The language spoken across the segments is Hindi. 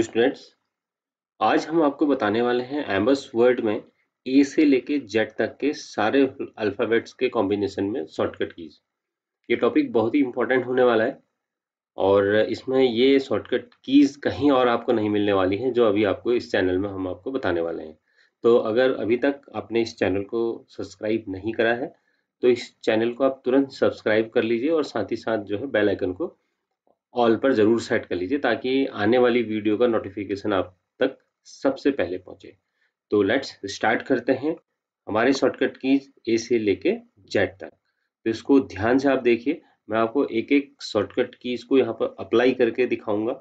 स्टूडेंट्स, आज हम आपको बताने वाले हैं एम्बस वर्ड में ए से लेके जेड तक के सारे अल्फ़ाबेट्स के कॉम्बिनेशन में शॉर्टकट कीज। ये टॉपिक बहुत ही इंपॉर्टेंट होने वाला है और इसमें ये शॉर्टकट कीज कहीं और आपको नहीं मिलने वाली हैं जो अभी आपको इस चैनल में हम आपको बताने वाले हैं। तो अगर अभी तक आपने इस चैनल को सब्सक्राइब नहीं करा है तो इस चैनल को आप तुरंत सब्सक्राइब कर लीजिए और साथ ही साथ जो है बेल आइकन को ऑल पर ज़रूर सेट कर लीजिए ताकि आने वाली वीडियो का नोटिफिकेशन आप तक सबसे पहले पहुंचे। तो लेट्स स्टार्ट करते हैं हमारे शॉर्टकट कीज ए से लेके जेड तक। तो इसको ध्यान से आप देखिए, मैं आपको एक एक शॉर्टकट कीज को यहाँ पर अप्लाई करके दिखाऊंगा,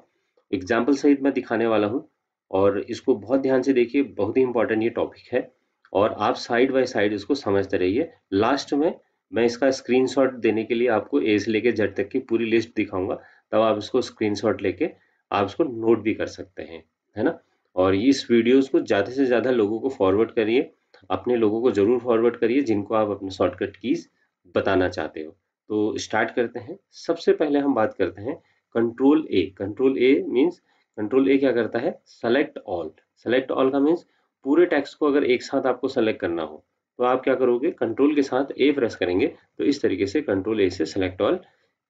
एग्जाम्पल सहित मैं दिखाने वाला हूँ और इसको बहुत ध्यान से देखिए, बहुत ही इंपॉर्टेंट ये टॉपिक है और आप साइड बाय साइड इसको समझते रहिए। लास्ट में मैं इसका स्क्रीनशॉट देने के लिए आपको ए से लेके जेड तक की पूरी लिस्ट दिखाऊंगा, तब आप इसको स्क्रीनशॉट लेके आप इसको नोट भी कर सकते हैं, है ना। और इस वीडियोस को ज़्यादा से ज़्यादा लोगों को फॉरवर्ड करिए, अपने लोगों को ज़रूर फॉरवर्ड करिए जिनको आप अपने शॉर्टकट कीज बताना चाहते हो। तो स्टार्ट करते हैं। सबसे पहले हम बात करते हैं कंट्रोल ए। कंट्रोल ए मीन्स, कंट्रोल ए क्या करता है, सेलेक्ट ऑल। सेलेक्ट ऑल का मीन्स पूरे टेक्स्ट को अगर एक साथ आपको सेलेक्ट करना हो तो आप क्या करोगे, कंट्रोल के साथ ए प्रेस करेंगे तो इस तरीके से कंट्रोल ए से सेलेक्ट ऑल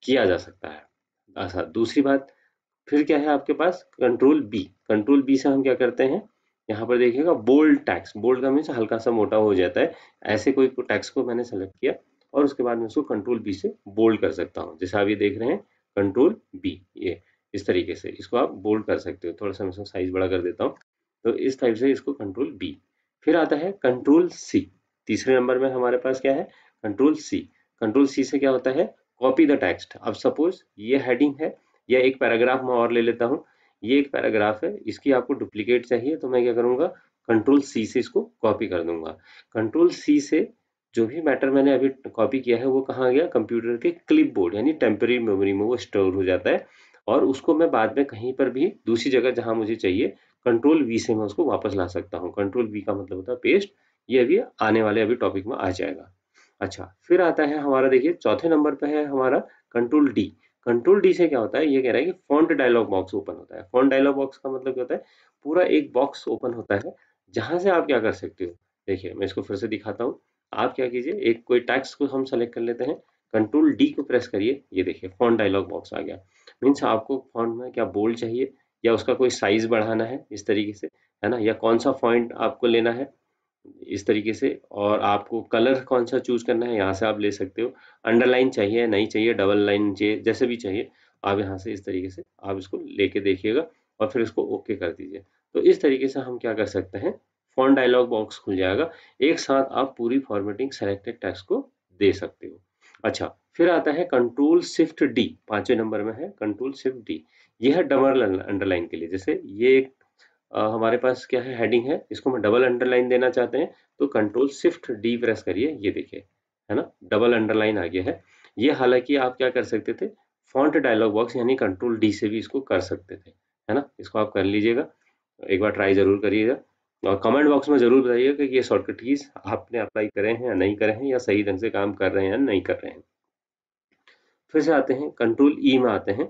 किया जा सकता है। अच्छा, दूसरी बात फिर क्या है आपके पास, कंट्रोल बी। कंट्रोल बी से हम क्या करते हैं, यहाँ पर देखिएगा बोल्ड टेक्स्ट। बोल्ड का मीन्स हल्का सा मोटा हो जाता है। ऐसे कोई टेक्स्ट को मैंने सेलेक्ट किया और उसके बाद मैं उसको कंट्रोल बी से बोल्ड कर सकता हूँ, जैसे आप ये देख रहे हैं कंट्रोल बी, ये इस तरीके से इसको आप बोल्ड कर सकते हो। थोड़ा सा मैं इसका साइज बड़ा कर देता हूँ, तो इस टाइप से इसको कंट्रोल बी। फिर आता है कंट्रोल सी। तीसरे नंबर में हमारे पास क्या है, कंट्रोल सी। कंट्रोल सी से क्या होता है, कॉपी द टेक्स्ट। अब सपोज ये हेडिंग है या एक पैराग्राफ मैं और ले लेता हूँ, ये एक पैराग्राफ है, इसकी आपको डुप्लीकेट चाहिए तो मैं क्या करूँगा, कंट्रोल सी से इसको कॉपी कर दूंगा। कंट्रोल सी से जो भी मैटर मैंने अभी कॉपी किया है वो कहाँ गया, कंप्यूटर के क्लिपबोर्ड यानी टेम्पररी मेमोरी में वो स्टोर हो जाता है और उसको मैं बाद में कहीं पर भी दूसरी जगह जहाँ मुझे चाहिए कंट्रोल वी से मैं उसको वापस ला सकता हूँ। कंट्रोल वी का मतलब होता है पेस्ट। ये अभी आने वाले अभी टॉपिक में आ जाएगा। अच्छा, फिर आता है हमारा, देखिए चौथे नंबर पे है हमारा कंट्रोल डी। कंट्रोल डी से क्या होता है, ये कह रहा है कि फॉन्ट डायलॉग बॉक्स ओपन होता है। फॉन्ट डायलॉग बॉक्स का मतलब क्या होता है, पूरा एक बॉक्स ओपन होता है जहां से आप क्या कर सकते हो। देखिए मैं इसको फिर से दिखाता हूँ। आप क्या कीजिए, एक कोई टेक्स्ट को हम सेलेक्ट कर लेते हैं, कंट्रोल डी को प्रेस करिए, ये देखिए फॉन्ट डायलॉग बॉक्स आ गया। मीन्स आपको फॉन्ट में क्या बोल्ड चाहिए या उसका कोई साइज बढ़ाना है इस तरीके से, है ना, या कौन सा फॉन्ट आपको लेना है इस तरीके से, और आपको कलर कौन सा चूज करना है यहाँ से आप ले सकते हो। अंडरलाइन चाहिए, नहीं चाहिए, डबल लाइन चाहिए, जैसे भी चाहिए आप यहाँ से इस तरीके से आप इसको लेके देखिएगा और फिर इसको ओके कर दीजिए। तो इस तरीके से हम क्या कर सकते हैं, फॉन्ट डायलॉग बॉक्स खुल जाएगा, एक साथ आप पूरी फॉर्मेटिंग सेलेक्टेड टेक्स्ट को दे सकते हो। अच्छा, फिर आता है कंट्रोल शिफ्ट डी। पांचवें नंबर में है कंट्रोल शिफ्ट डी। यह है डबल अंडरलाइन के लिए। जैसे ये एक हमारे पास क्या है, हेडिंग है, इसको मैं डबल अंडरलाइन देना चाहते हैं तो कंट्रोल शिफ्ट डी प्रेस करिए, ये देखिए है ना, डबल अंडरलाइन आ गया है। ये हालांकि आप क्या कर सकते थे, फॉन्ट डायलॉग बॉक्स यानी कंट्रोल डी से भी इसको कर सकते थे, है ना। इसको आप कर लीजिएगा, एक बार ट्राई जरूर करिएगा और कमेंट बॉक्स में जरूर बताइएगा कि ये शॉर्टकट कीज आपने अप्लाई करे हैं या नहीं करे हैं, या सही ढंग से काम कर रहे हैं या नहीं कर रहे हैं। फिर से आते हैं कंट्रोल ई में आते हैं।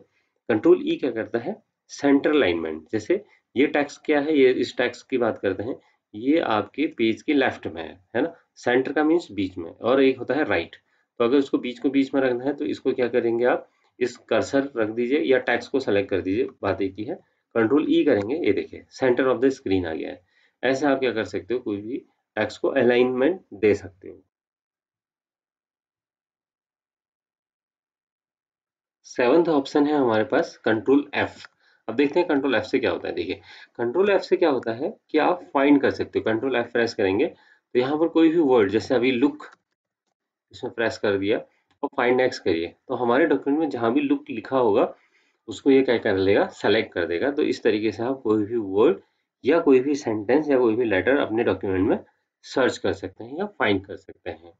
कंट्रोल ई क्या करता है, सेंटर अलाइनमेंट। जैसे ये टेक्स्ट क्या है, ये इस टेक्स्ट की बात करते हैं, ये आपके पेज के लेफ्ट में है ना। सेंटर का मीन्स बीच में, और एक होता है राइट। तो अगर उसको बीच को बीच में रखना है तो इसको क्या करेंगे आप, इस कर्सर रख दीजिए या टेक्स्ट को सेलेक्ट कर दीजिए, बात एक ही है। कंट्रोल ई करेंगे, ये देखिए सेंटर ऑफ द स्क्रीन आ गया है। ऐसे आप क्या कर सकते हो, कोई भी टेक्स्ट को अलाइनमेंट दे सकते हो। सेवंथ ऑप्शन है हमारे पास कंट्रोल एफ। अब देखते हैं कंट्रोल एफ से क्या होता है। देखिए कंट्रोल एफ से क्या होता है कि आप फाइंड कर सकते हो। कंट्रोल एफ प्रेस करेंगे तो यहाँ पर कोई भी वर्ड, जैसे अभी लुक, इसमें प्रेस कर दिया और फाइंड नेक्स्ट करिए तो हमारे डॉक्यूमेंट में जहाँ भी लुक लिखा होगा उसको ये क्या कर लेगा, सेलेक्ट कर देगा। तो इस तरीके से आप कोई भी वर्ड या कोई भी सेंटेंस या कोई भी लेटर अपने डॉक्यूमेंट में सर्च कर सकते हैं या फाइंड कर सकते हैं।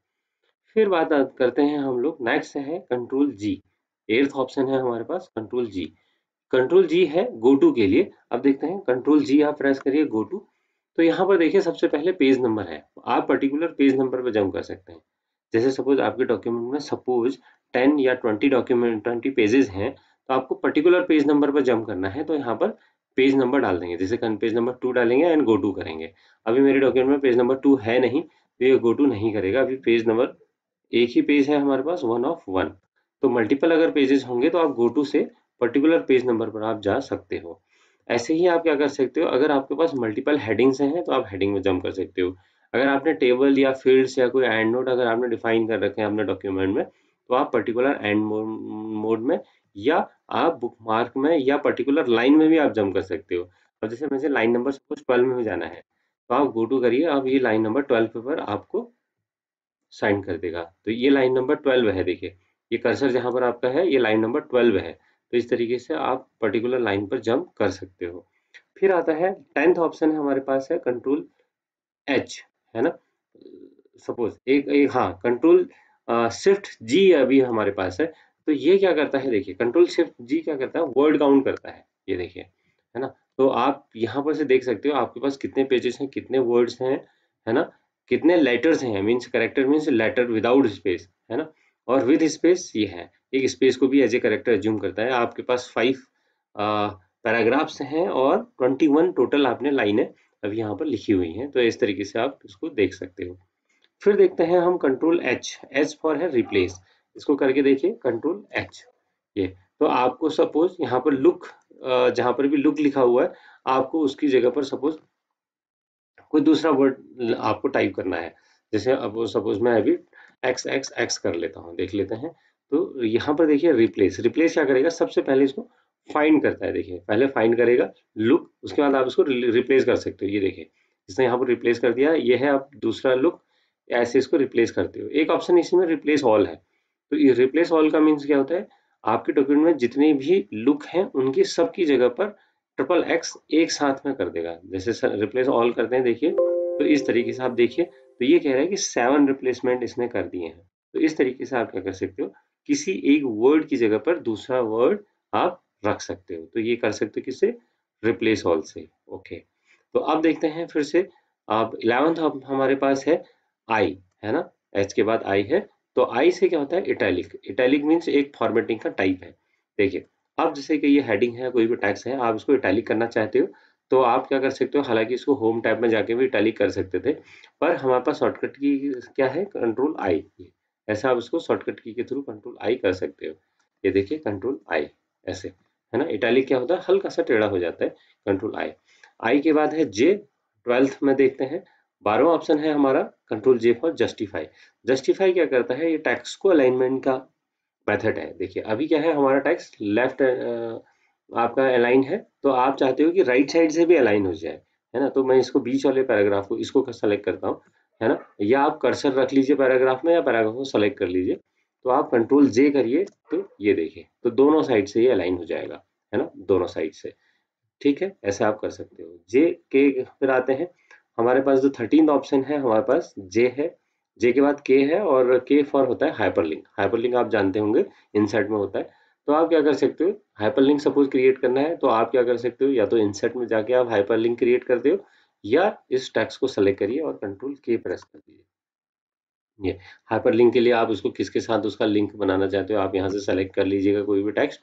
फिर बात करते हैं हम लोग, नेक्स्ट है कंट्रोल जी। एट्थ ऑप्शन है हमारे पास कंट्रोल जी। कंट्रोल जी है गो टू के लिए। अब देखते हैं कंट्रोल जी आप प्रेस करिए गो टू, तो यहाँ पर देखिए सबसे पहले पेज नंबर है, आप पर्टिकुलर पेज नंबर पर जंप कर सकते हैं। जैसे सपोज आपके डॉक्यूमेंट में सपोज 10 या 20 डॉक्यूमेंट 20 पेजेस हैं, तो आपको पर्टिकुलर पेज नंबर पर जंप करना है तो यहाँ पर पेज नंबर डाल देंगे, जैसे पेज नंबर 2 डालेंगे एंड गो टू करेंगे। अभी मेरे डॉक्यूमेंट में पेज नंबर 2 है नहीं, तो ये गो टू नहीं करेगा। अभी पेज नंबर एक ही पेज है हमारे पास, 1 ऑफ 1। तो मल्टीपल अगर पेजेस होंगे तो आप गो टू से पर्टिकुलर पेज नंबर पर आप जा सकते हो। ऐसे ही आप क्या कर सकते हो, अगर आपके पास मल्टीपल हेडिंग्स हैं तो आप हेडिंग में जंप कर सकते हो। अगर आपने टेबल या फील्ड्स या कोई एंड नोट अगर आपने डिफाइन कर रखे हैं अपने डॉक्यूमेंट में, तो आप पर्टिकुलर एंड मोड में या आप बुकमार्क में या पर्टिकुलर लाइन में भी आप जंप कर सकते हो। अब जैसे मुझे लाइन नंबर सपोज 12 में भी जाना है, तो आप गो टू करिए, अब ये लाइन नंबर 12 पर आपको साइन कर देगा। तो ये लाइन नंबर 12 है, देखिए ये कर्सर जहां पर आपका है ये लाइन नंबर 12 है। तो इस तरीके से आप पर्टिकुलर लाइन पर जंप कर सकते हो। फिर आता है 10th ऑप्शन है हमारे पास है कंट्रोल एच, है ना। सपोज एक एक हाँ, कंट्रोल शिफ्ट जी अभी हमारे पास है। तो ये क्या करता है, देखिए कंट्रोल शिफ्ट जी क्या करता है, वर्ड काउंट करता है, ये देखिए, है ना। तो आप यहाँ पर से देख सकते हो आपके पास कितने पेजेस हैं, कितने वर्ड्स हैं, है ना, कितने लेटर्स हैं, means character means letter without space, है ना, और विद स्पेस ये है। एक स्पेस को भी एज ए करेक्टर एज्यूम करता है। आपके पास 5 पैराग्राफ्स हैं और 21 टोटल आपने लाइनें अभी यहाँ पर लिखी हुई हैं। तो इस तरीके से आप इसको देख सकते हो। फिर देखते हैं हम कंट्रोल एच, एच फॉर है रिप्लेस। इसको करके देखिए कंट्रोल एच, ये। तो आपको सपोज यहाँ पर लुक, जहाँ पर भी लुक लिखा हुआ है, आपको उसकी जगह पर सपोज कोई दूसरा वर्ड आपको टाइप करना है। जैसे अब सपोज मैं अभी एक्स एक्स एक्स कर लेता हूँ, देख लेते हैं। तो यहाँ पर देखिए रिप्लेस, रिप्लेस क्या करेगा, सबसे पहले इसको फाइंड करता है। देखिए पहले फाइंड करेगा लुक, उसके बाद आप इसको रिप्लेस कर सकते हो। ये देखिए इसने यहाँ पर रिप्लेस कर दिया, ये है आप दूसरा लुक, ऐसे इसको रिप्लेस करते हो। एक ऑप्शन इसी में रिप्लेस ऑल है। तो ये रिप्लेस ऑल का मीन्स क्या होता है, आपके डॉक्यूमेंट में जितने भी लुक हैं उनकी सबकी जगह पर ट्रिपल एक्स एक साथ में कर देगा। जैसे रिप्लेस ऑल करते हैं, देखिए तो इस तरीके से आप देखिए, तो ये कह रहा है कि 7 रिप्लेसमेंट इसने कर दिए हैं। तो इस तरीके से आप क्या कर सकते हो, किसी एक वर्ड की जगह पर दूसरा वर्ड आप रख सकते हो। तो ये कर सकते हो किससे, रिप्लेस ऑल से। ओके, तो अब देखते हैं फिर से। अब 11th हमारे पास है आई, है ना, एच के बाद आई है। तो आई से क्या होता है, इटैलिक। इटैलिक मीन्स एक फॉर्मेटिंग का टाइप है। देखिए अब जैसे कि ये हेडिंग है, कोई भी टैक्स है, आप इसको इटैलिक करना चाहते हो, तो आप क्या कर सकते हो, हालांकि इसको होम टैब में जाके भी इटैलिक कर सकते थे, पर हमारे पास शॉर्टकट की क्या है, कंट्रोल आई। ऐसा आप इसको शॉर्टकट की के थ्रू कंट्रोल आई कर सकते हो। ये देखिए कंट्रोल आई, ऐसे, है ना। इटैलिक क्या होता है, हल्का सा टेढ़ा हो जाता है, कंट्रोल आई। आई के बाद है जे, 12th में देखते हैं। 12वां ऑप्शन है हमारा control J for justify. Justify क्या करता है, ये टैक्स को अलाइनमेंट का मेथड है। देखिए अभी क्या है, हमारा टेक्स्ट लेफ्ट आपका अलाइन है, तो आप चाहते हो कि राइट साइड से भी अलाइन हो जाए, है ना। तो मैं इसको बीच वाले पैराग्राफ को इसको सेलेक्ट करता हूँ, है ना, या आप कर्सर रख लीजिए पैराग्राफ में या पैराग्राफ को सेलेक्ट कर लीजिए। तो आप कंट्रोल जे करिए, तो ये देखिए, तो दोनों साइड से ये अलाइन हो जाएगा, है ना, दोनों साइड से। ठीक है, ऐसे आप कर सकते हो। जे के फिर आते हैं, हमारे पास जो 13th ऑप्शन है हमारे पास जे है। जे के बाद के है, और के फॉर होता है हाइपरलिंक। हाइपरलिंक आप जानते होंगे, इंसर्ट में होता है। तो आप क्या कर सकते हो, हाइपरलिंक सपोज क्रिएट करना है, तो आप क्या कर सकते हो, या तो इंसर्ट में जाके आप हाइपरलिंक क्रिएट करते हो, या इस टेक्स्ट को सेलेक्ट करिए और कंट्रोल के प्रेस कर दीजिए। ये हाइपरलिंक के लिए आप उसको किसके साथ उसका लिंक बनाना चाहते हो, आप यहाँ से सेलेक्ट कर लीजिएगा कोई भी टेक्स्ट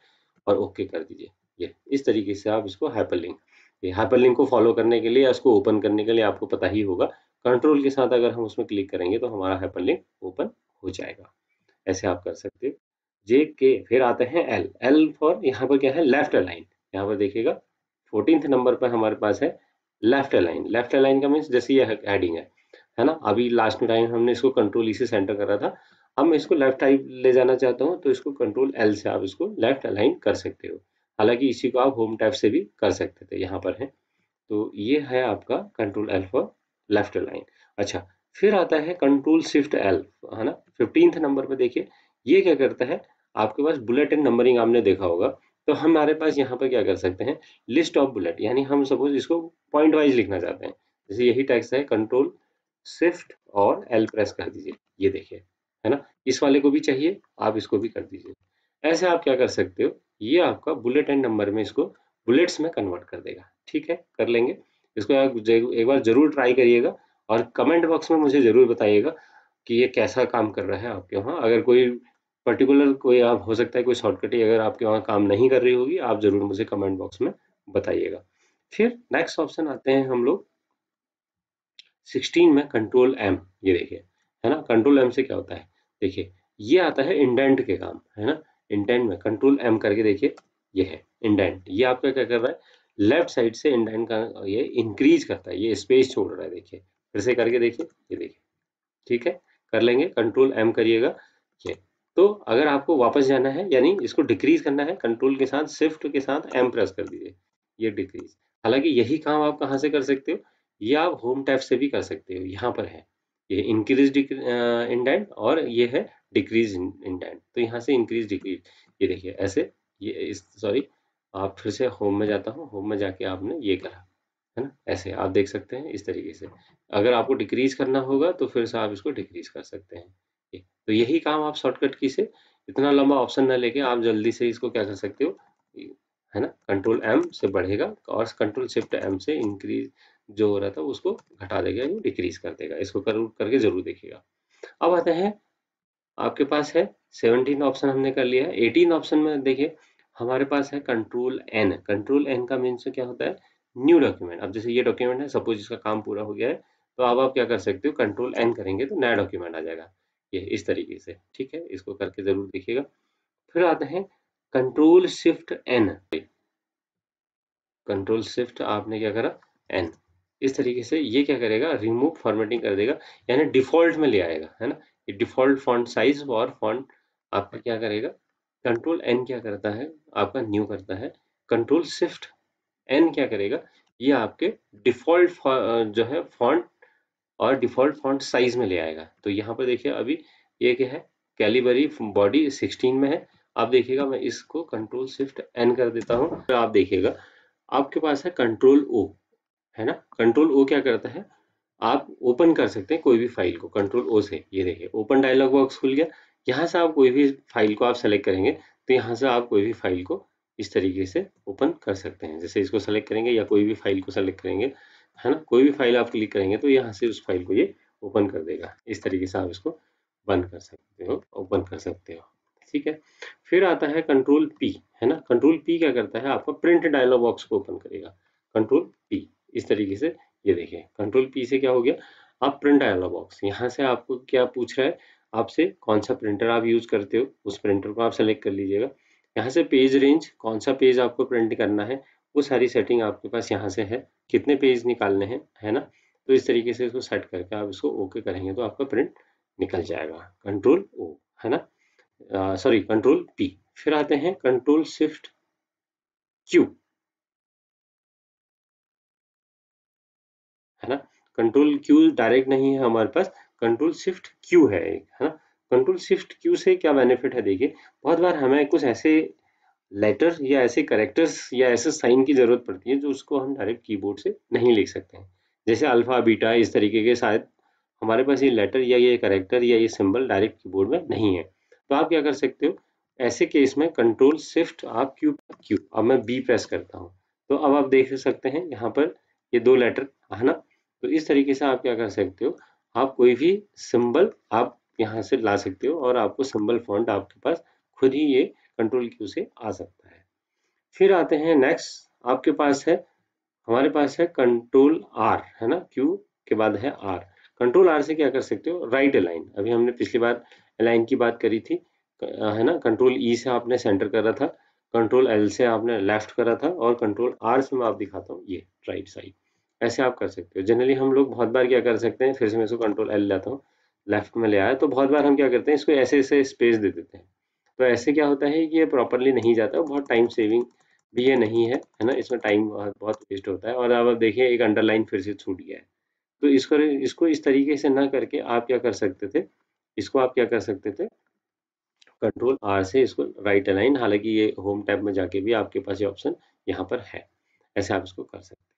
और ओके कर दीजिए। ये इस तरीके से आप इसको हाइपरलिंक, ये हाइपरलिंक को फॉलो करने के लिए या उसको ओपन करने के लिए आपको पता ही होगा, कंट्रोल के साथ अगर हम उसमें क्लिक करेंगे तो हमारा हाइपरलिंक ओपन हो जाएगा। ऐसे आप कर सकते हो। जे के फिर आते हैं एल, एल फॉर यहाँ पर क्या है, लेफ्ट अलाइन। यहाँ पर देखिएगा 14th नंबर पर हमारे पास है लेफ्ट अलाइन। लेफ्ट अलाइन का मीन्स जैसे ये हेडिंग है ना, अभी लास्ट में टाइम हमने इसको कंट्रोल ई से सेंटर करा था, अब मैं इसको लेफ्ट टाइप ले जाना चाहता हूँ, तो इसको कंट्रोल एल से आप इसको लेफ्ट अलाइन कर सकते हो। हालांकि इसी को आप होम टैब से भी कर सकते थे, यहाँ पर है। तो ये है आपका control L for left align. अच्छा, फिर आता है कंट्रोल शिफ्ट एल, है ना, 15th नंबर पे देखिए। ये क्या करता है, आपके पास बुलेट एंड नंबरिंग आपने देखा होगा, तो हमारे पास यहाँ पर क्या कर सकते हैं, लिस्ट ऑफ बुलेट, यानी हम सपोज इसको पॉइंट वाइज लिखना चाहते हैं। जैसे यही टेक्स्ट है, कंट्रोल शिफ्ट और एल प्रेस कर दीजिए, ये देखिए, है ना। इस वाले को भी चाहिए, आप इसको भी कर दीजिए। ऐसे आप क्या कर सकते हो, ये आपका बुलेट एंड नंबर में इसको बुलेट्स में कन्वर्ट कर देगा। ठीक है, कर लेंगे इसको। आप एक बार जरूर ट्राई करिएगा और कमेंट बॉक्स में मुझे जरूर बताइएगा कि ये कैसा काम कर रहा है आपके वहाँ। अगर कोई पर्टिकुलर कोई आप हो सकता है कोई शॉर्टकट ही अगर आपके वहाँ काम नहीं कर रही होगी, आप जरूर मुझे कमेंट बॉक्स में बताइएगा। फिर नेक्स्ट ऑप्शन आते हैं हम लोग 16 में कंट्रोल एम। ये देखिए, है ना, कंट्रोल एम से क्या होता है, देखिए ये आता है इंडेंट के काम, है ना। इंडेंट में कंट्रोल एम करके देखिए, ये है इंडेंट। ये आपका क्या कर रहा है, लेफ्ट साइड से इंडेंट का ये इंक्रीज करता है, ये स्पेस छोड़ रहा है। देखिए फिर से करके देखिए, ये देखिए, ठीक है, कर लेंगे, कंट्रोल एम करिएगा ये। तो अगर आपको वापस जाना है, यानी इसको डिक्रीज करना है, कंट्रोल के साथ शिफ्ट के साथ एम प्रेस कर दीजिए, ये डिक्रीज। हालांकि यही काम आप कहाँ से कर सकते हो, ये आप होम टैब से भी कर सकते हो। यहाँ पर है ये इंक्रीज इंडेंट और ये है डिक्रीज इंडेंट। तो यहाँ से इंक्रीज डिक्रीज, ये देखिए ऐसे, ये इस सॉरी, आप फिर से होम में जाता हूँ, होम में जाके आपने ये करा, है ना, ऐसे आप देख सकते हैं इस तरीके से। अगर आपको डिक्रीज करना होगा तो फिर से आप इसको डिक्रीज कर सकते हैं। तो यही काम आप शॉर्टकट की से, इतना लंबा ऑप्शन ना लेके आप जल्दी से इसको क्या कर सकते हो, है ना, कंट्रोल एम से बढ़ेगा और कंट्रोल शिफ्ट एम से इंक्रीज जो हो रहा था उसको घटा देगा, ये डिक्रीज कर देगा। इसको करके जरूर देखिएगा। अब आते हैं, आपके पास है 17 ऑप्शन हमने कर लिया है। 18 ऑप्शन में देखिए हमारे पास है कंट्रोल एन। कंट्रोल एन का मीन्स क्या होता है, न्यू डॉक्यूमेंट। अब जैसे ये डॉक्यूमेंट है, सपोज इसका काम पूरा हो गया है, तो अब आप क्या कर सकते हो, कंट्रोल एन करेंगे तो नया डॉक्यूमेंट आ जाएगा, ये इस तरीके से। ठीक है, इसको करके जरूर देखिएगा। फिर आते हैं control shift N. Control shift आपने क्या करा, एन, इस तरीके से ये क्या करेगा, रिमूव फॉर्मेटिंग कर देगा, यानी डिफॉल्ट में ले आएगा, है ना। ये डिफॉल्ट फॉन्ट साइज और फॉन्ट आपका क्या करेगा, कंट्रोल एन क्या करता है, आपका न्यू करता है। कंट्रोल शिफ्ट एन क्या करेगा, ये आपके डिफॉल्ट जो है फॉन्ट और डिफॉल्ट फॉन्ट साइज में ले आएगा। तो यहाँ पर देखिए अभी ये क्या है, कैलिबरी बॉडी 16 में है। आप देखिएगा मैं इसको कंट्रोल शिफ्ट एन कर देता हूँ, तो आप देखिएगा आपके पास है कंट्रोल ओ, है ना। कंट्रोल ओ क्या करता है, आप ओपन कर सकते हैं कोई भी फाइल को कंट्रोल ओ से। ये देखिए ओपन डायलॉग बॉक्स खुल गया। यहाँ से आप कोई भी फाइल को आप सेलेक्ट करेंगे, तो यहाँ से आप कोई भी फाइल को इस तरीके से ओपन कर सकते हैं। जैसे इसको सेलेक्ट करेंगे या कोई भी फाइल को सेलेक्ट करेंगे, है ना, कोई भी फाइल आप क्लिक करेंगे तो यहाँ से उस फाइल को ये ओपन कर देगा। इस तरीके से आप इसको बंद कर सकते हो, ओपन कर सकते हो। ठीक है, फिर आता है कंट्रोल पी, है ना। कंट्रोल पी क्या करता है, आपका प्रिंट डायलॉग बॉक्स को ओपन करेगा, कंट्रोल पी, इस तरीके से। ये देखिए कंट्रोल पी से क्या हो गया, आप प्रिंट डायलॉग बॉक्स, यहाँ से आपको क्या पूछ रहा है, आपसे कौन सा प्रिंटर आप यूज करते हो, उस प्रिंटर को आप सेलेक्ट कर लीजिएगा। यहाँ से पेज रेंज, कौन सा पेज आपको प्रिंट करना है, वो सारी सेटिंग आपके पास यहाँ से है, कितने पेज निकालने हैं, है ना। तो इस तरीके से इसको सेट करके आप इसको ओके करेंगे तो आपका प्रिंट निकल जाएगा, कंट्रोल ओ, है ना, सॉरी कंट्रोल पी। फिर आते हैं कंट्रोल शिफ्ट क्यू, है ना। कंट्रोल क्यू डायरेक्ट नहीं है हमारे पास, कंट्रोल शिफ्ट क्यू है एक, है ना। कंट्रोल शिफ्ट क्यू से क्या बेनिफिट है, देखिए बहुत बार हमें कुछ ऐसे लेटर या ऐसे करेक्टर्स या ऐसे साइन की जरूरत पड़ती है जो उसको हम डायरेक्ट कीबोर्ड से नहीं लिख सकते हैं। जैसे अल्फा बीटा इस तरीके के, शायद हमारे पास ये लेटर या ये करेक्टर या ये सिंबल डायरेक्ट कीबोर्ड में नहीं है। तो आप क्या कर सकते हो, ऐसे केस में कंट्रोल शिफ्ट आप क्यू, क्यू, अब मैं बी प्रेस करता हूँ, तो अब आप देख सकते हैं यहाँ पर ये दो लेटर, है ना। तो इस तरीके से आप क्या कर सकते हो, आप कोई भी सिंबल आप यहाँ से ला सकते हो और आपको सिंबल फॉन्ट आपके पास खुद ही ये कंट्रोल क्यू से आ सकता है। फिर आते हैं नेक्स्ट, आपके पास है, हमारे पास है कंट्रोल आर, है ना, क्यू के बाद है आर। कंट्रोल आर से क्या कर सकते हो, राइट अलाइन, अभी हमने पिछली बार अलाइन की बात करी थी, है ना। कंट्रोल ई से आपने सेंटर करा था, कंट्रोल एल से आपने लेफ्ट करा था, और कंट्रोल आर से मैं आप दिखाता हूँ ये राइट साइड। ऐसे आप कर सकते हो। जनरली हम लोग बहुत बार क्या कर सकते हैं, फिर से मैं इसको कंट्रोल एल लाता हूँ, लेफ्ट में ले आया, तो बहुत बार हम क्या करते हैं, इसको ऐसे ऐसे स्पेस दे देते हैं। तो ऐसे क्या होता है कि ये प्रॉपरली नहीं जाता, बहुत टाइम सेविंग भी ये नहीं है, है ना। इसमें टाइम बहुत वेस्ट होता है। और अब आप देखिए एक अंडरलाइन फिर से छूट गया है। तो इसको इसको इस तरीके से ना करके आप क्या कर सकते थे, इसको आप क्या कर सकते थे, कंट्रोल आर से इसको राइट अलाइन, हालांकि ये होम टैब में जाके भी आपके पास ये ऑप्शन यहाँ पर है, ऐसे आप इसको कर सकते हैं।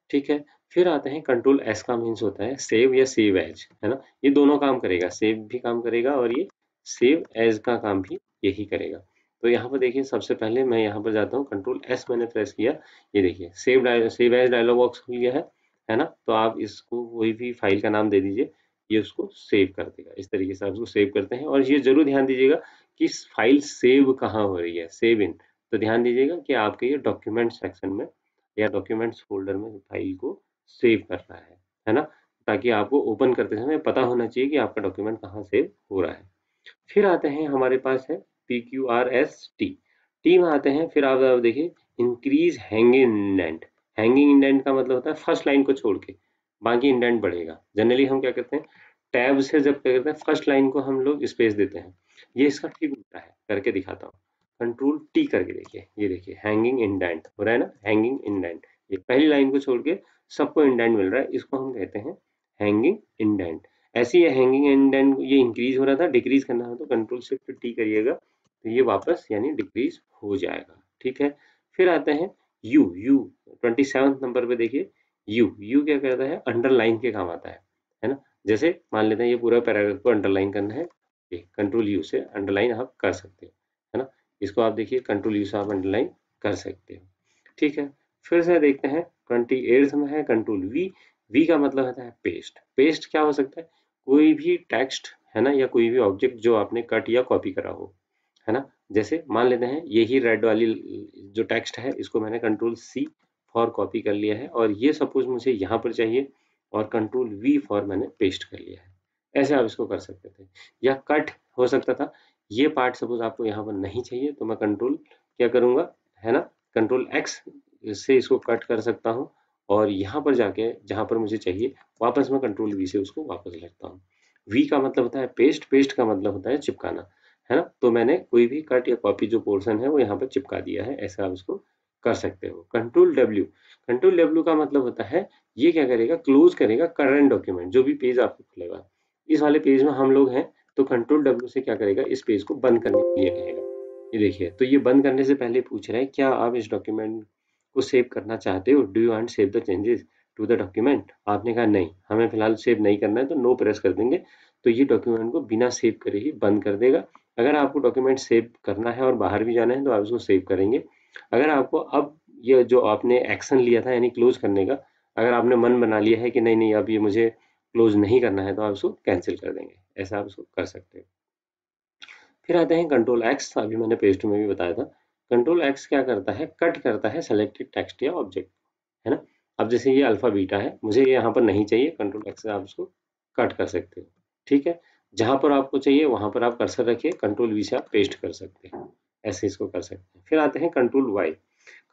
ठीक है, फिर आते हैं कंट्रोल एस का मीन्स होता है सेव या सेव एज, है ना। ये दोनों काम करेगा, सेव भी काम करेगा और ये सेव एज का काम भी यही करेगा। तो यहाँ पर देखिए सबसे पहले मैं यहाँ पर जाता हूँ, कंट्रोल एस मैंने प्रेस किया, ये देखिए सेव एज डायलॉग बॉक्स खुल गया है ना। तो आप इसको कोई भी फाइल का नाम दे दीजिए, ये उसको सेव कर देगा। इस तरीके से आप उसको सेव करते हैं। और ये जरूर ध्यान दीजिएगा कि फाइल सेव कहाँ हो रही है, सेव इन, तो ध्यान दीजिएगा कि आपके ये डॉक्यूमेंट सेक्शन में या डॉक्यूमेंट्स फोल्डर में फाइल को सेव करना है ना, ताकि आपको ओपन करते समय पता होना चाहिए कि आपका डॉक्यूमेंट कहाँ सेव हो रहा है। फिर आते हैं हमारे पास है PQRST, टी में आते हैं। फिर आप देखिए increase hanging indent. Hanging indent का मतलब होता है फर्स्ट लाइन को छोड़ के बाकी इंडेंट बढ़ेगा। जनरली हम क्या करते हैं, टैब से जब क्या करते हैं फर्स्ट लाइन को हम लोग स्पेस देते हैं, ये इसका ठीक उल्टा है, करके दिखाता हूँ। कंट्रोल टी करके देखिए, ये देखिए हैंगिंग इंडेंट हो रहा है ना, हैंगिंग इंडेंट, ये पहली लाइन को छोड़ के सबको इंडेंट मिल रहा है, इसको हम कहते हैं हैंगिंग इंडेंट। ऐसे ही हैंगिंग इंडेंट ये इंक्रीज हो रहा था, डिक्रीज करना है तो कंट्रोल शिफ्ट टी करिएगा तो ये वापस यानी डिक्रीज हो जाएगा, ठीक है। फिर आते हैं यू यू 27 नंबर पे देखिए, यू यू क्या करता है, अंडरलाइन के काम आता है ना। जैसे मान लेते हैं ये पूरा पैराग्राफ को अंडरलाइन करना है, ये कंट्रोल यू से अंडरलाइन आप कर सकते हो, है ना। इसको आप देखिए कंट्रोल यू से आप अंडरलाइन कर सकते हो, ठीक है। फिर से देखते हैं 28 में है कंट्रोल वी। वी का मतलब होता है पेस्ट। पेस्ट क्या हो सकता है, कोई भी टेक्स्ट है ना, या कोई भी ऑब्जेक्ट जो आपने कट या कॉपी करा हो, है ना। जैसे मान लेते हैं यही रेड वाली जो टेक्स्ट है, इसको मैंने कंट्रोल सी फॉर कॉपी कर लिया है और ये सपोज मुझे यहाँ पर चाहिए और कंट्रोल वी फॉर मैंने पेस्ट कर लिया है। ऐसे आप इसको कर सकते थे। या कट हो सकता था, ये पार्ट सपोज आपको यहाँ पर नहीं चाहिए तो मैं कंट्रोल क्या करूँगा, है ना, कंट्रोल एक्स से इसको कट कर सकता हूँ और यहाँ पर जाके जहाँ पर मुझे चाहिए वापस मैं कंट्रोल वी से उसको वापस लिखता हूँ। वी का मतलब होता है पेस्ट, पेस्ट का मतलब होता है चिपकाना, है ना। तो मैंने कोई भी कट या कॉपी जो पोर्शन है वो यहाँ पर चिपका दिया है, ऐसा आप इसको कर सकते हो। कंट्रोल डब्ल्यू, कंट्रोल डब्ल्यू का मतलब होता है ये क्या करेगा, क्लोज करेगा करंट डॉक्यूमेंट, जो भी पेज आपको खुलेगा इस वाले पेज में हम लोग हैं तो कंट्रोल डब्ल्यू से क्या करेगा, इस पेज को बंद करने के लिए कहेगा। ये देखिए, तो ये बंद करने से पहले पूछ रहा है क्या आप इस डॉक्यूमेंट को सेव करना चाहते हो, do you want save the changes to the document. आपने कहा नहीं, हमें फिलहाल सेव नहीं करना है, तो नो प्रेस कर देंगे तो ये डॉक्यूमेंट को बिना सेव करे ही बंद कर देगा। अगर आपको डॉक्यूमेंट सेव करना है और बाहर भी जाना है तो आप इसको सेव करेंगे। अगर आपको अब ये जो आपने एक्शन लिया था यानी क्लोज करने का, अगर आपने मन बना लिया है कि नहीं नहीं अब ये मुझे क्लोज नहीं करना है तो आप इसको कैंसिल कर देंगे, ऐसा आप इसको कर सकते हो। फिर आते हैं कंट्रोल एक्स, अभी मैंने पेज टू में भी बताया था। कंट्रोल एक्स क्या करता है, कट करता है सेलेक्टेड टेक्स्ट या ऑब्जेक्ट, है ना। अब जैसे ये अल्फा बीटा है, मुझे ये यहाँ पर नहीं चाहिए, कंट्रोल एक्स से आप इसको कट कर सकते हो, ठीक है। जहां पर आपको चाहिए वहां पर आप कर्सर रखिए, कंट्रोल वी से आप पेस्ट कर सकते हैं, ऐसे इसको कर सकते हैं। फिर आते हैं कंट्रोल वाई।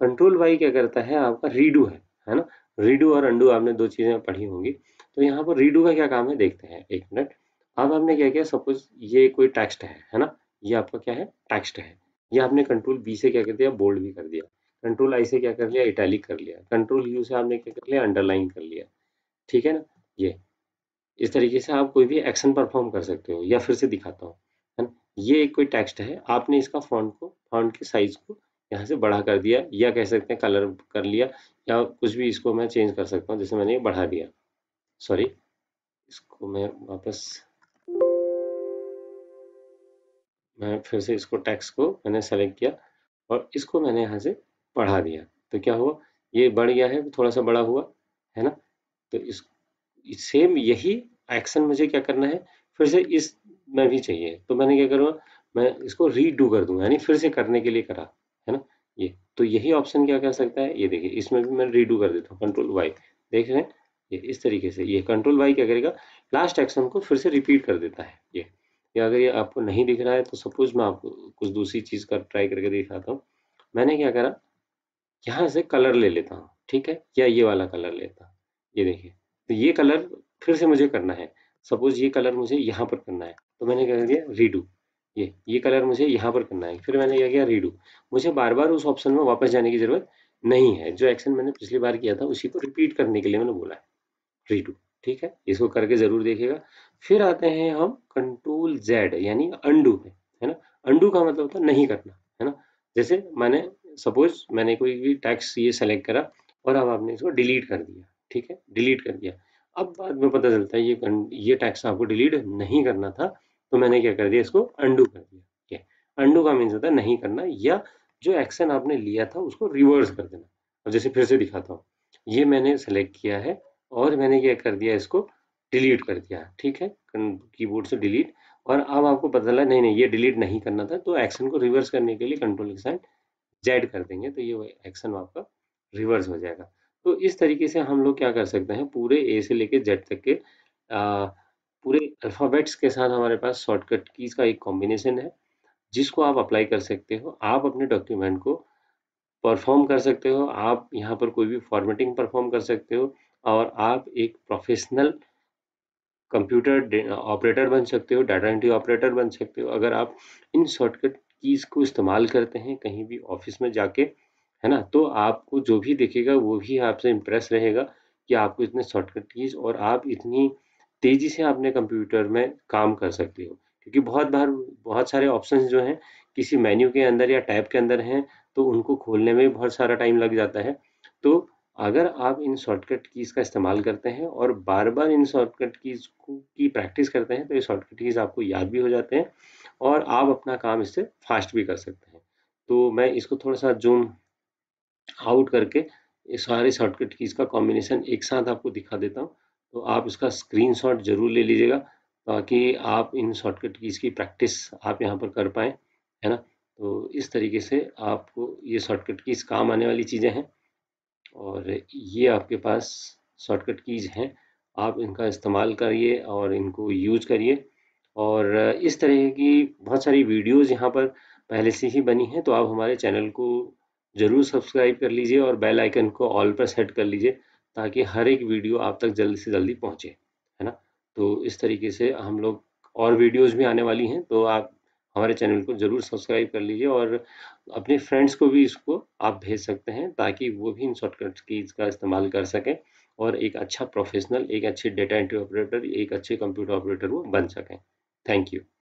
कंट्रोल वाई क्या करता है, आपका रीडू है ना। रीडू और अंडू आपने दो चीजें पढ़ी होंगी, तो यहाँ पर रीडू का क्या काम है देखते हैं, एक मिनट। अब आपने क्या किया, सपोज ये कोई टेक्स्ट है ना, ये आपका क्या है टेक्स्ट है, ये आपने कंट्रोल बी से क्या कर दिया, बोल्ड भी कर दिया। कंट्रोल आई से क्या कर लिया, इटैलिक कर लिया। कंट्रोल यू से आपने क्या कर लिया, अंडरलाइन कर लिया, ठीक है ना। ये इस तरीके से आप कोई भी एक्शन परफॉर्म कर सकते हो। या फिर से दिखाता हूँ, है ना। ये एक कोई टेक्स्ट है, आपने इसका फॉन्ट के साइज को यहाँ से बड़ा कर दिया, या कह सकते हैं कलर कर लिया, या कुछ भी इसको मैं चेंज कर सकता हूँ। जैसे मैंने ये बढ़ा दिया, सॉरी, इसको मैं फिर से इसको टेक्स्ट को मैंने सेलेक्ट किया और इसको मैंने यहाँ से बढ़ा दिया, तो क्या हुआ, ये बढ़ गया है, थोड़ा सा बड़ा हुआ, है ना। तो इस सेम यही एक्शन मुझे क्या करना है, फिर से इस में भी चाहिए, तो मैंने क्या करूँगा, मैं इसको रीडू कर दूंगा, यानी फिर से करने के लिए करा, है ना। ये तो यही ऑप्शन क्या कर सकता है, ये देखिए इसमें भी मैं रीडू कर देता हूँ, कंट्रोल वाई, देख रहे हैं। ये इस तरीके से ये कंट्रोल वाई क्या करेगा, लास्ट एक्शन को फिर से रिपीट कर देता है ये। या अगर ये आपको नहीं दिख रहा है तो सपोज मैं आपको कुछ दूसरी चीज का ट्राई करके दिखाता हूँ। मैंने क्या करा, यहाँ से कलर ले लेता हूँ, ठीक है, या ये वाला कलर लेता हूँ, ये देखिए। तो ये कलर फिर से मुझे करना है, सपोज ये कलर मुझे यहाँ पर करना है, तो मैंने क्या दिया रीडू। ये कलर मुझे यहाँ पर करना है, फिर मैंने क्या किया रीडू। मुझे बार बार उस ऑप्शन में वापस जाने की जरूरत नहीं है, जो एक्शन मैंने पिछली बार किया था उसी को रिपीट करने के लिए मैंने बोला है रीडू, ठीक है। इसको करके जरूर देखिएगा। फिर आते हैं हम कंट्रोल जेड यानी अंडू पे, है ना। अंडू का मतलब होता है नहीं करना, है ना। जैसे मैंने सपोज मैंने कोई भी टैक्स ये सेलेक्ट करा और अब आपने इसको डिलीट कर दिया, ठीक है, डिलीट कर दिया। अब बाद में पता चलता है ये टैक्स आपको डिलीट नहीं करना था, तो मैंने क्या कर दिया, इसको अंडू कर दिया। ठीक है, अंडू का मीन्स होता है नहीं करना, या जो एक्शन आपने लिया था उसको रिवर्स कर देना। अब जैसे फिर से दिखाता हूँ, ये मैंने सेलेक्ट किया है और मैंने क्या कर दिया, इसको डिलीट कर दिया, ठीक है, कीबोर्ड से डिलीट। और अब आपको पता चला नहीं नहीं ये डिलीट नहीं करना था, तो एक्शन को रिवर्स करने के लिए कंट्रोल के साथ जेड कर देंगे, तो ये एक्शन आपका रिवर्स हो जाएगा। तो इस तरीके से हम लोग क्या कर सकते हैं, पूरे ए से लेके जेड तक के पूरे अल्फ़ाबेट्स के साथ हमारे पास शॉर्टकट कीज़ का एक कॉम्बिनेशन है, जिसको आप अप्लाई कर सकते हो। आप अपने डॉक्यूमेंट को परफ़ॉर्म कर सकते हो, आप यहाँ पर कोई भी फ़ॉर्मेटिंग परफ़ॉर्म कर सकते हो और आप एक प्रोफ़ेशनल कंप्यूटर ऑपरेटर बन सकते हो, डाटा एंट्री ऑपरेटर बन सकते हो, अगर आप इन शॉर्टकट कीज़ को इस्तेमाल करते हैं कहीं भी ऑफिस में जाके, है ना? तो आपको जो भी दिखेगा वो भी आपसे इम्प्रेस रहेगा कि आपको इतने शॉर्टकट कीज़ और आप इतनी तेज़ी से अपने कंप्यूटर में काम कर सकते हो। क्योंकि बहुत बार बहुत सारे ऑप्शंस जो हैं किसी मेन्यू के अंदर या टैब के अंदर हैं, तो उनको खोलने में भी बहुत सारा टाइम लग जाता है। तो अगर आप इन शॉर्टकट कीज़ का इस्तेमाल करते हैं और बार-बार इन शॉर्टकट कीज़ को की प्रैक्टिस करते हैं, तो ये शॉर्टकट कीज़ आपको याद भी हो जाते हैं और आप अपना काम इससे फास्ट भी कर सकते हैं। तो मैं इसको थोड़ा-सा ज़ूम आउट करके ये सारे शॉर्टकट कीज़ का कॉम्बिनेशन एक साथ आपको दिखा देता हूँ। तो आप इसका स्क्रीनशॉट ज़रूर ले लीजिएगा, ताकि आप इन शॉर्टकट कीज़ की प्रैक्टिस आप यहाँ पर कर पाएँ, है ना? तो इस तरीके से आपको ये शॉर्टकट कीज़ काम आने वाली चीज़ें हैं। और ये आपके पास शॉर्टकट कीज़ हैं, आप इनका इस्तेमाल करिए और इनको यूज़ करिए। और इस तरह की बहुत सारी वीडियोज़ यहाँ पर पहले से ही बनी हैं, तो आप हमारे चैनल को ज़रूर सब्सक्राइब कर लीजिए और बेल आइकन को ऑल पर सेट कर लीजिए, ताकि हर एक वीडियो आप तक जल्दी से जल्दी पहुँचे, है ना? तो इस तरीके से हम लोग और वीडियोज़ भी आने वाली हैं, तो आप हमारे चैनल को ज़रूर सब्सक्राइब कर लीजिए और अपने फ्रेंड्स को भी इसको आप भेज सकते हैं, ताकि वो भी इन शॉर्टकट कीज़ का इस्तेमाल कर सकें और एक अच्छा प्रोफेशनल, एक अच्छे डेटा एंट्री ऑपरेटर, एक अच्छे कंप्यूटर ऑपरेटर वो बन सकें। Thank you.